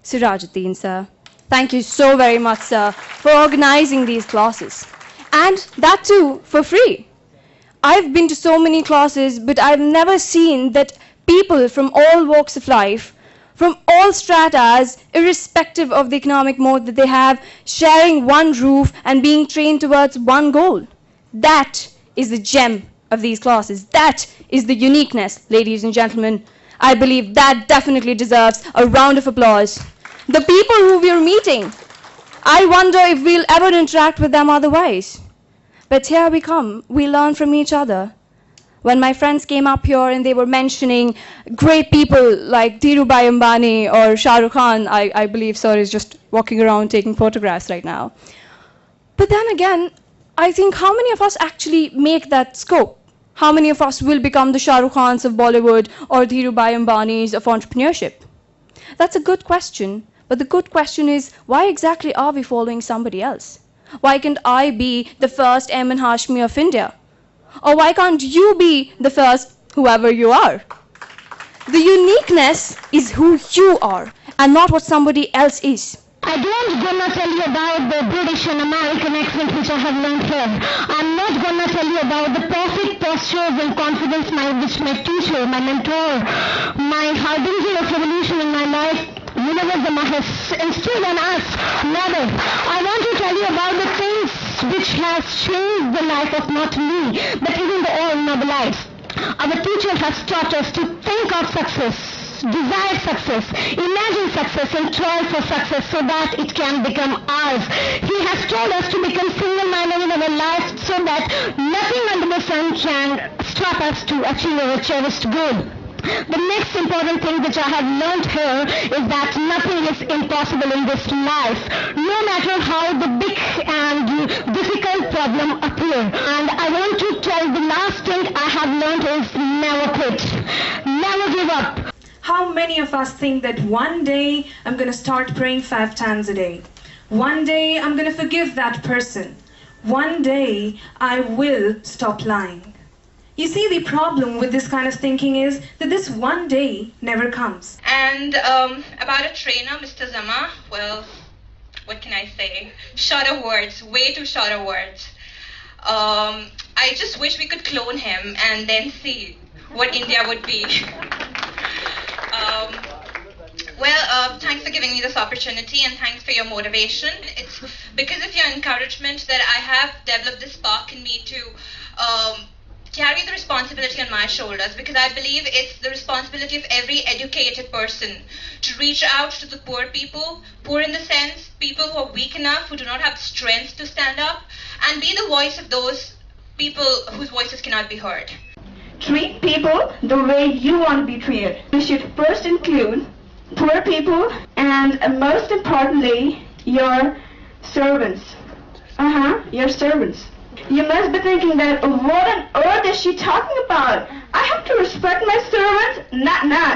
Sirajuddin, sir. Thank you so very much, sir, for organizing these classes. And that too, for free. I've been to so many classes, but I've never seen that people from all walks of life, from all stratas, irrespective of the economic mode that they have, sharing one roof and being trained towards one goal. That is the gem of these classes. That is the uniqueness, ladies and gentlemen. I believe that definitely deserves a round of applause. The people who we are meeting, I wonder if we'll ever interact with them otherwise. But here we come, we learn from each other. When my friends came up here and they were mentioning great people like Dhirubhai Ambani or Shah Rukh Khan, I believe sir is just walking around taking photographs right now. But then again, I think how many of us actually make that scope? How many of us will become the Shah Rukh Khans of Bollywood or Dhirubhai Ambanis of entrepreneurship? That's a good question, but the good question is, why exactly are we following somebody else? Why can't I be the first Emin Hashmi of India? Or why can't you be the first whoever you are? The uniqueness is who you are and not what somebody else is. I don't gonna tell you about the British and American accent which I have learned here. I'm not gonna tell you about the perfect postures and confidence which my teacher, my mentor, my harbinger of revolution in my life, Munawar Zama, has instilled on us. Never. I want to tell you about the things which has changed the life of not me, but even the all noble lives. Our teacher has taught us to think of success, desire success, imagine success and try for success so that it can become ours. He has told us to become single-minded in our life so that nothing under the sun can stop us to achieve our cherished goal. The next important thing which I have learned here is that nothing is impossible in this life, no matter how the big and difficult problem appear. And I want to tell the last thing I have learned is never quit, never give up. How many of us think that one day I'm going to start praying 5 times a day? One day I'm going to forgive that person. One day I will stop lying. You see, the problem with this kind of thinking is that this one day never comes. And about a trainer, Mr. Zama, well, what can I say? Short of words, way too short of words. I just wish we could clone him and then see what India would be. Thanks for giving me this opportunity and thanks for your motivation. It's because of your encouragement that I have developed this spark in me to carry the responsibility on my shoulders, because I believe it's the responsibility of every educated person to reach out to the poor people, poor in the sense, people who are weak enough, who do not have the strength to stand up, and be the voice of those people whose voices cannot be heard. Treat people the way you want to be treated. You should first include poor people and most importantly, your servants. Your servants. You must be thinking that what on earth is she talking about? I have to respect my servants?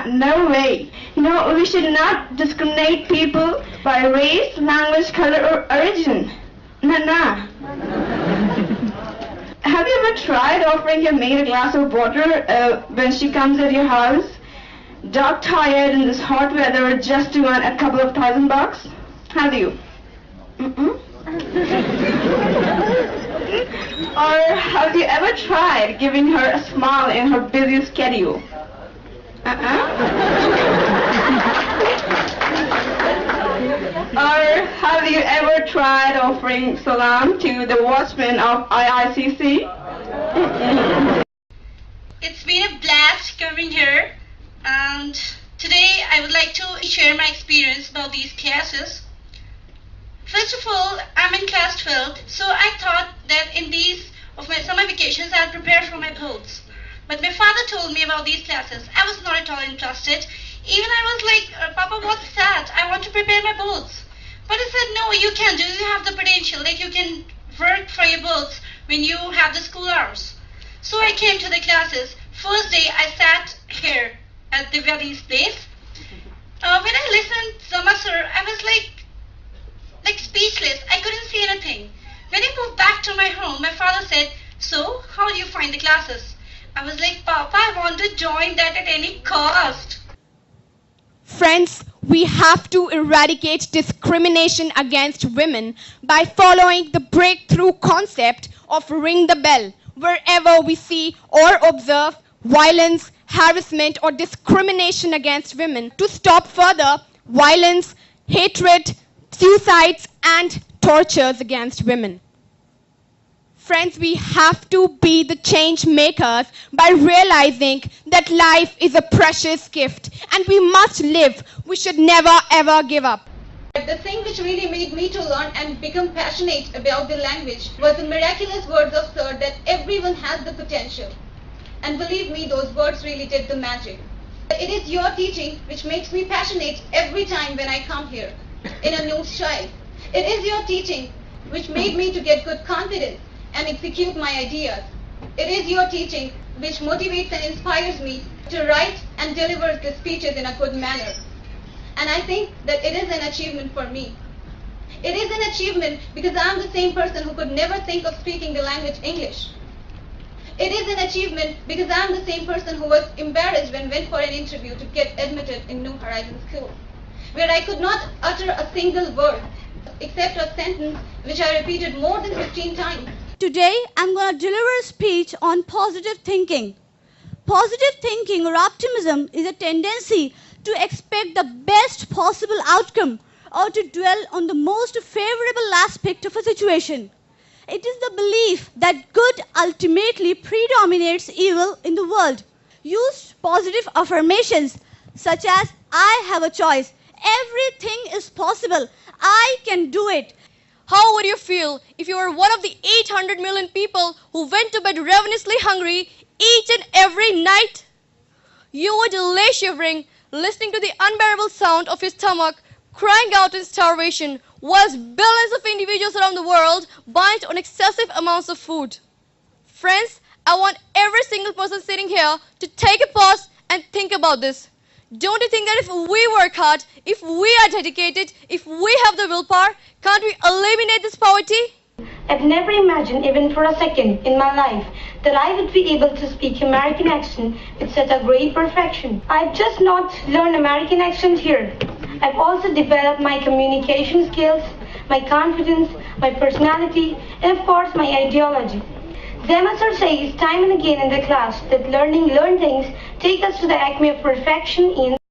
No way. You know, we should not discriminate people by race, language, color or origin. Have you ever tried offering your maid a glass of water when she comes at your house? Dog tired in this hot weather just to earn a couple of $1,000? Have you? Or have you ever tried giving her a smile in her busy schedule? Or have you ever tried offering salam to the watchman of IICC? It's been a blast coming here, and today I would like to share my experience about these classes. First of all, I'm in class 12, so I thought that in these of my summer vacations I'll prepare for my boards. But my father told me about these classes. I was not at all interested. Even I was like, Papa, what's that? I want to prepare my boards. But he said, no, you can do. You have the potential that you can work for your boards when you have the school hours. So I came to the classes. First day I sat here at Divyadi's place. When I listened Zama sir, I was like speechless. I couldn't see anything. When I moved back to my home, my father said, so how do you find the classes? I was like, Papa, I want to join that at any cost. Friends, We have to eradicate discrimination against women by following the breakthrough concept of ring the bell wherever we see or observe violence, harassment, or discrimination against women to stop further violence, hatred, suicides, and tortures against women. Friends, we have to be the change makers by realizing that life is a precious gift and we must live. We should never ever give up. The thing which really made me to learn and become passionate about the language was the miraculous words of Sir that everyone has the potential. And believe me, those words really did the magic. It is your teaching which makes me passionate every time when I come here in a new style. It is your teaching which made me to get good confidence and execute my ideas. It is your teaching which motivates and inspires me to write and deliver the speeches in a good manner. And I think that it is an achievement for me. It is an achievement because I am the same person who could never think of speaking the language English. It is an achievement because I am the same person who was embarrassed when went for an interview to get admitted in New Horizons School, where I could not utter a single word except a sentence which I repeated more than 15 times. Today, I'm going to deliver a speech on positive thinking. Positive thinking or optimism is a tendency to expect the best possible outcome or to dwell on the most favorable aspect of a situation. It is the belief that good ultimately predominates evil in the world. Use positive affirmations such as, I have a choice, everything is possible, I can do it. How would you feel if you were one of the 800 million people who went to bed ravenously hungry each and every night? You would lay shivering, listening to the unbearable sound of your stomach crying out in starvation, whilst billions of individuals around the world bind on excessive amounts of food. Friends, I want every single person sitting here to take a pause and think about this. Don't you think that if we work hard, if we are dedicated, if we have the willpower, can't we eliminate this poverty? I've never imagined even for a second in my life that I would be able to speak American accent with such a great perfection. I've just not learned American accent here. I've also developed my communication skills, my confidence, my personality, and of course my ideology. Zama sir says time and again in the class that learning things take us to the acme of perfection in